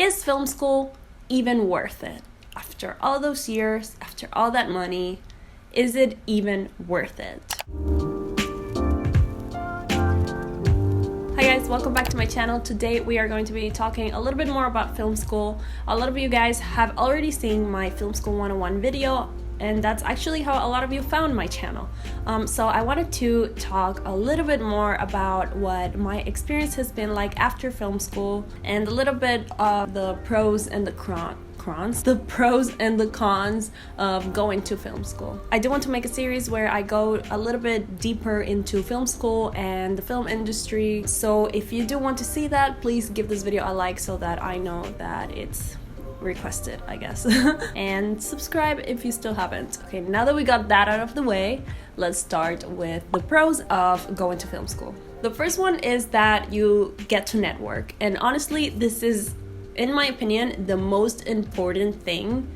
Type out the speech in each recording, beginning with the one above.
is film school even worth it? After all those years, after all that money, is it even worth it? Hi guys, welcome back to my channel. Today we are going to be talking a little bit more about film school. A lot of you guys have already seen my Film School 101 video, and that's actually how a lot of you found my channel. So I wanted to talk a little bit more about what my experience has been like after film school and a little bit of the pros and the cons of going to film school. I do want to make a series where I go a little bit deeper into film school and the film industry. So if you do want to see that, please give this video a like so that I know that it's requested, I guess. And subscribe if you still haven't. Okay, now that we got that out of the way, let's start with the pros of going to film school. The first one is that you get to network, and honestly, this is, in my opinion, the most important thing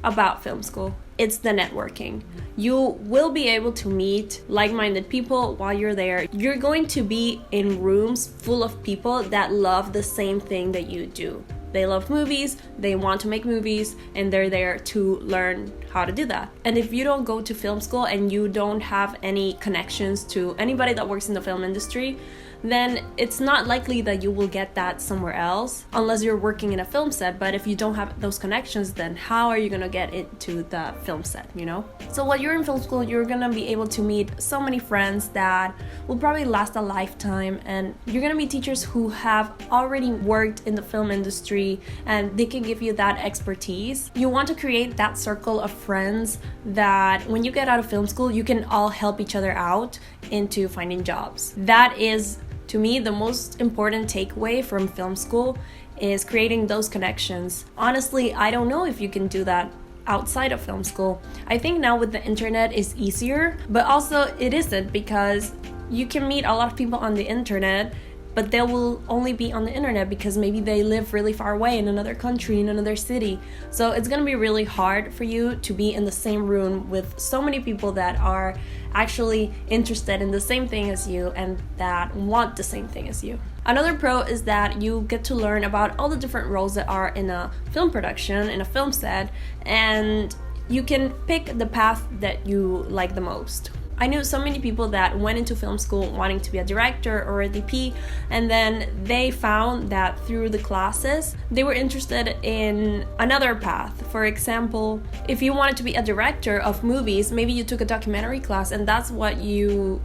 about film school. It's the networking. You will be able to meet like-minded people while you're there. You're going to be in rooms full of people that love the same thing that you do. They love movies, they want to make movies, and they're there to learn how to do that. And if you don't go to film school and you don't have any connections to anybody that works in the film industry, then it's not likely that you will get that somewhere else unless you're working in a film set. But if you don't have those connections, then how are you gonna get into the film set, you know? So while you're in film school, you're gonna be able to meet so many friends that will probably last a lifetime, and you're gonna meet teachers who have already worked in the film industry and they can give you that expertise. You want to create that circle of friends that when you get out of film school, you can all help each other out into finding jobs. That is, to me, the most important takeaway from film school is creating those connections. Honestly, I don't know if you can do that outside of film school. I think now with the internet is easier, but also it isn't, because you can meet a lot of people on the internet, but they will only be on the internet because maybe they live really far away in another country, in another city. So it's gonna be really hard for you to be in the same room with so many people that are actually interested in the same thing as you and that want the same thing as you. Another pro is that you get to learn about all the different roles that are in a film production, in a film set, and you can pick the path that you like the most. I knew so many people that went into film school wanting to be a director or a DP, and then they found that through the classes, they were interested in another path. For example, if you wanted to be a director of movies, maybe you took a documentary class and that's what you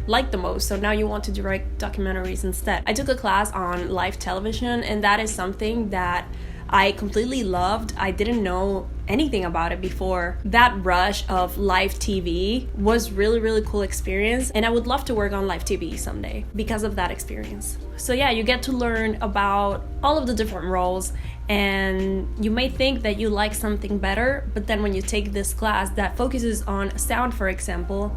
like the most, so now you want to direct documentaries instead. I took a class on live television, and that is something that I completely loved. I didn't know anything about it before. That rush of live TV was really cool experience, and I would love to work on live TV someday because of that experience. So yeah, you get to learn about all of the different roles, and you may think that you like something better, but then when you take this class that focuses on sound, for example,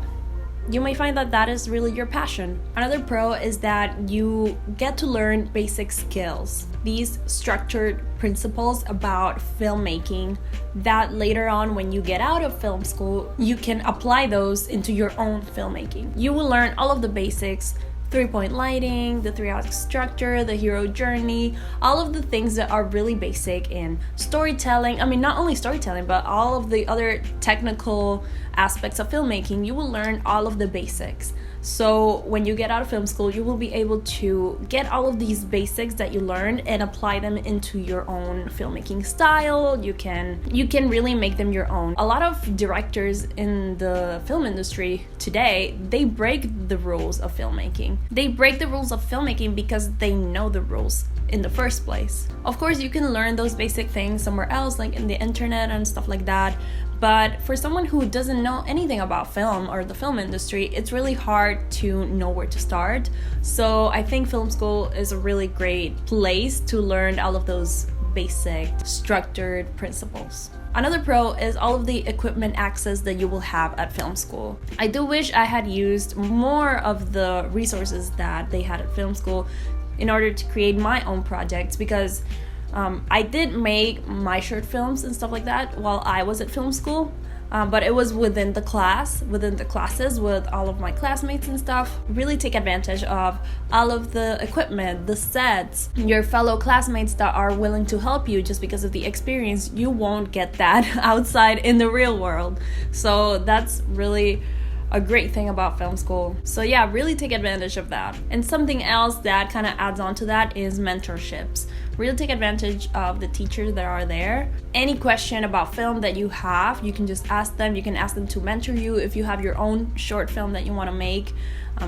you may find that that is really your passion. Another pro is that you get to learn basic skills, these structured principles about filmmaking that later on when you get out of film school, you can apply those into your own filmmaking. You will learn all of the basics: 3-point lighting, the 3-act structure, the hero journey, all of the things that are really basic in storytelling. I mean, not only storytelling, but all of the other technical aspects of filmmaking. You will learn all of the basics. So when you get out of film school, you will be able to get all of these basics that you learned and apply them into your own filmmaking style. You can really make them your own. A lot of directors in the film industry today, they break the rules of filmmaking. They break the rules of filmmaking because they know the rules in the first place. Of course, you can learn those basic things somewhere else, like in the internet and stuff like that. But for someone who doesn't know anything about film or the film industry, it's really hard to know where to start. So I think film school is a really great place to learn all of those basic structured principles. Another pro is all of the equipment access that you will have at film school. I do wish I had used more of the resources that they had at film school in order to create my own projects, because I did make my short films and stuff like that while I was at film school, but it was within the classes with all of my classmates and stuff. Really take advantage of all of the equipment, the sets, your fellow classmates that are willing to help you just because of the experience. You won't get that outside in the real world. So that's really a great thing about film school. So yeah, really take advantage of that. And something else that kind of adds on to that is mentorships. Really take advantage of the teachers that are there. Any question about film that you have, you can just ask them. You can ask them to mentor you. If you have your own short film that you want to make,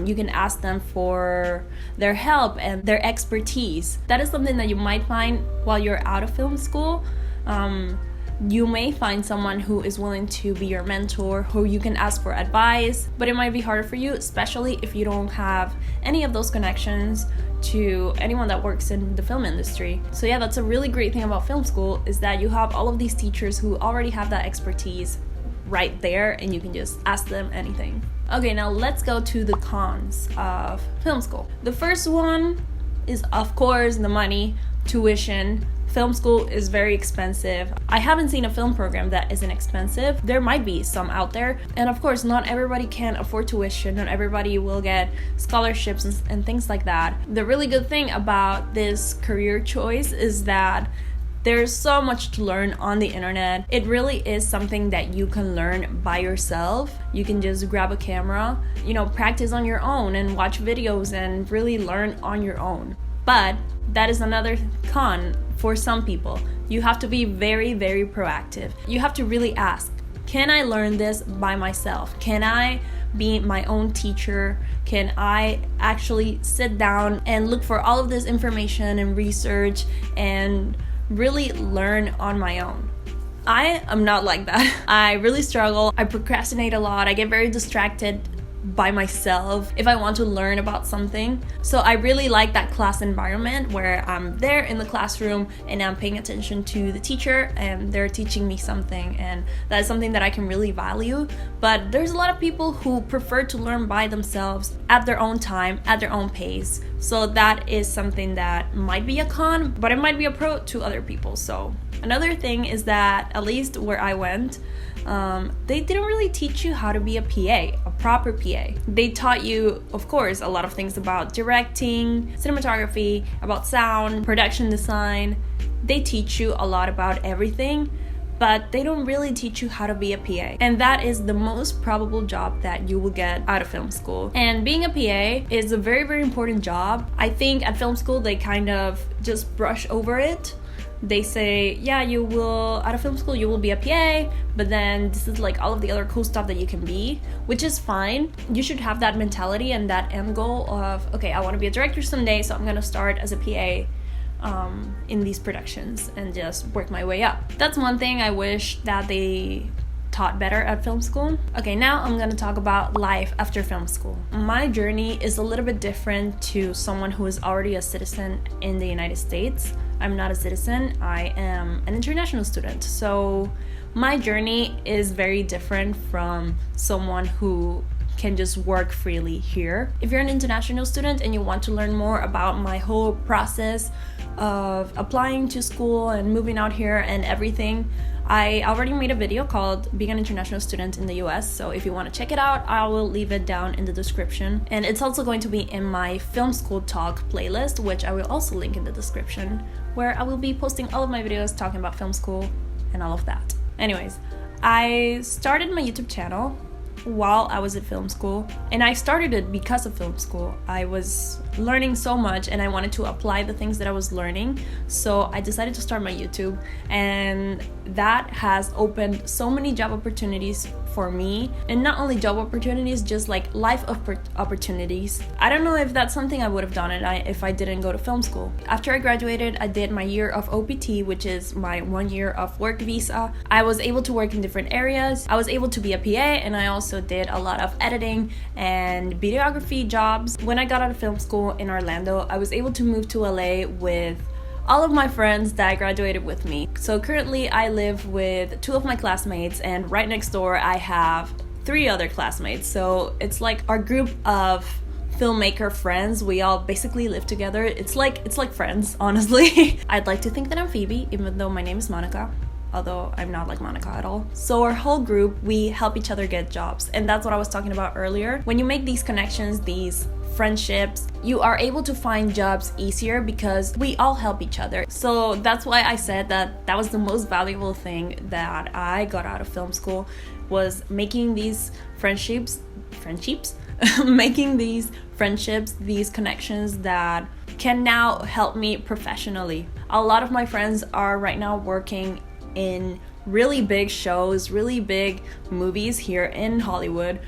you can ask them for their help and their expertise. That is something that you might find while you're out of film school. You may find someone who is willing to be your mentor, who you can ask for advice, but it might be harder for you, especially if you don't have any of those connections to anyone that works in the film industry. So yeah, that's a really great thing about film school, is that you have all of these teachers who already have that expertise right there, and you can just ask them anything. Okay, now let's go to the cons of film school. The first one is, of course, the money, tuition. Film school is very expensive. I haven't seen a film program that isn't expensive. There might be some out there. And of course, not everybody can afford tuition. Not everybody will get scholarships and things like that. The really good thing about this career choice is that there's so much to learn on the internet. It really is something that you can learn by yourself. You can just grab a camera, practice on your own and watch videos and really learn on your own. But that is another con for some people. You have to be very, very proactive. You have to really ask, can I learn this by myself? Can I be my own teacher? Can I actually sit down and look for all of this information and research and really learn on my own? I am not like that. I really struggle. I procrastinate a lot. I get very distracted by myself if I want to learn about something. So I really like that class environment where I'm there in the classroom and I'm paying attention to the teacher and they're teaching me something, and that is something that I can really value. But there's a lot of people who prefer to learn by themselves at their own time, at their own pace. So that is something that might be a con, but it might be a pro to other people. So another thing is that, at least where I went, they didn't really teach you how to be a PA, a proper PA. They taught you, of course, a lot of things about directing, cinematography, about sound, production design. They teach you a lot about everything, but they don't really teach you how to be a PA. And that is the most probable job that you will get out of film school. And being a PA is a very, very important job. I think at film school, they kind of just brush over it. They say, yeah, you will, out of film school, you will be a PA, but then this is like all of the other cool stuff that you can be, which is fine. You should have that mentality and that end goal of, okay, I want to be a director someday, so I'm going to start as a PA in these productions and just work my way up. That's one thing I wish that they taught better at film school. Okay, now I'm going to talk about life after film school. My journey is a little bit different to someone who is already a citizen in the United States. I'm not a citizen, I am an international student. So my journey is very different from someone who can just work freely here. If you're an international student and you want to learn more about my whole process of applying to school and moving out here and everything, I already made a video called Being an International Student in the US, so if you want to check it out, I will leave it down in the description. And it's also going to be in my Film School Talk playlist, which I will also link in the description, where I will be posting all of my videos talking about film school and all of that. Anyways, I started my YouTube channel while I was at film school, and I started it because of film school. I was learning so much and I wanted to apply the things that I was learning, so I decided to start my YouTube, and that has opened so many job opportunities for me, and not only job opportunities, just like life opportunities. I don't know if that's something I would have done if I didn't go to film school. After I graduated, I did my year of OPT, which is my 1 year of work visa. I was able to work in different areas. I was able to be a PA, and I also did a lot of editing and videography jobs. When I got out of film school in Orlando, I was able to move to LA with all of my friends that graduated with me. So currently I live with 2 of my classmates, and right next door I have 3 other classmates. So it's like our group of filmmaker friends. We all basically live together. It's like friends, honestly. I'd like to think that I'm Phoebe, even though my name is Monica. although I'm not like Monica at all. So our whole group, we help each other get jobs, and that's what I was talking about earlier. When you make these connections, these friendships, you are able to find jobs easier because we all help each other. So that's why I said that that was the most valuable thing that I got out of film school, was making these friendships making these friendships, these connections that can now help me professionally. A lot of my friends are right now working in really big shows, really big movies here in Hollywood,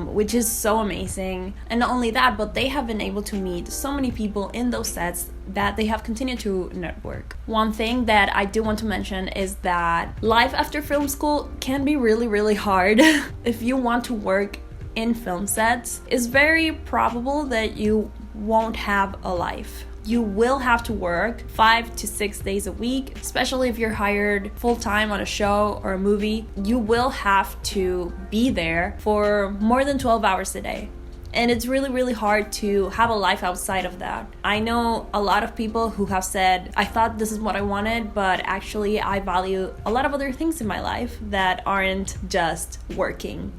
which is so amazing. And not only that, but they have been able to meet so many people in those sets that they have continued to network. One thing that I do want to mention is that life after film school can be really, really hard. If you want to work in film sets, it's very probable that you won't have a life. You will have to work 5 to 6 days a week, especially if you're hired full-time on a show or a movie. You will have to be there for more than 12 hours a day. And it's really, really hard to have a life outside of that. I know a lot of people who have said, I thought this is what I wanted, but actually I value a lot of other things in my life that aren't just working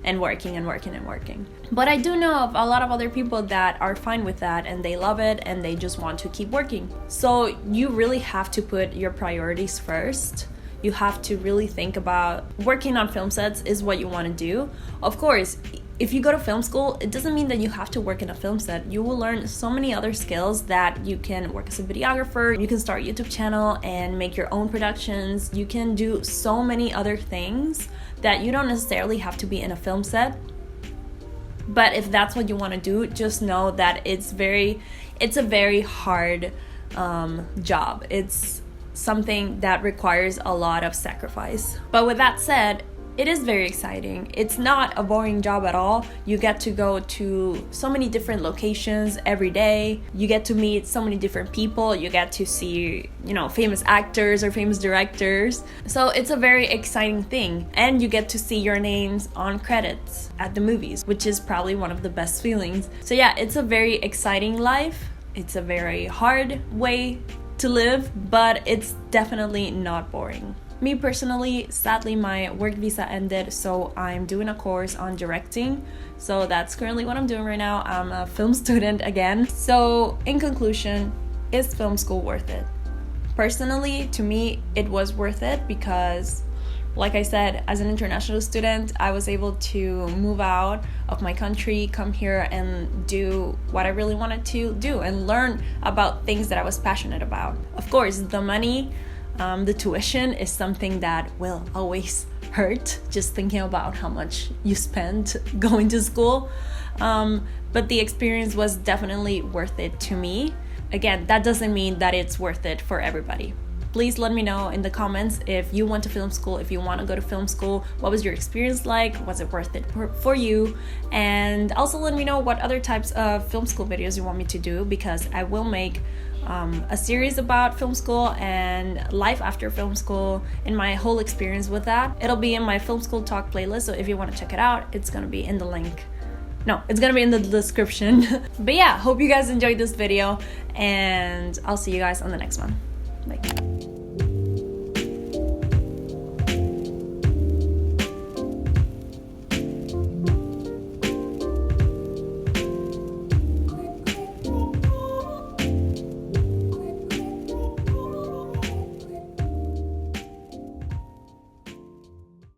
and working and working and working. But I do know of a lot of other people that are fine with that and they love it and they just want to keep working. So you really have to put your priorities first. You have to really think about working on film sets is what you want to do. Of course, if you go to film school, it doesn't mean that you have to work in a film set. You will learn so many other skills that you can work as a videographer, you can start a YouTube channel and make your own productions. You can do so many other things that you don't necessarily have to be in a film set. But if that's what you want to do, just know that it's a very hard job. It's something that requires a lot of sacrifice. But with that said, it is very exciting. It's not a boring job at all. You get to go to so many different locations every day. You get to meet so many different people. You get to see, famous actors or famous directors. So it's a very exciting thing. And you get to see your names on credits at the movies, which is probably one of the best feelings. So yeah, it's a very exciting life. It's a very hard way to live, but it's definitely not boring. Me personally, sadly my work visa ended, so I'm doing a course on directing. So that's currently what I'm doing right now. I'm a film student again. So in conclusion, is film school worth it? Personally, to me, it was worth it because, like I said, as an international student, I was able to move out of my country, come here and do what I really wanted to do and learn about things that I was passionate about. Of course, the money, the tuition is something that will always hurt, just thinking about how much you spent going to school. But the experience was definitely worth it to me. Again, that doesn't mean that it's worth it for everybody. Please let me know in the comments if you went to film school, if you want to go to film school, what was your experience like? Was it worth it for you? And also let me know what other types of film school videos you want me to do, because I will make a series about film school and life after film school and my whole experience with that. It'll be in my film school talk playlist, so if you want to check it out, it's gonna be in the link. No, it's gonna be in the description. But yeah, hope you guys enjoyed this video and I'll see you guys on the next one. Bye.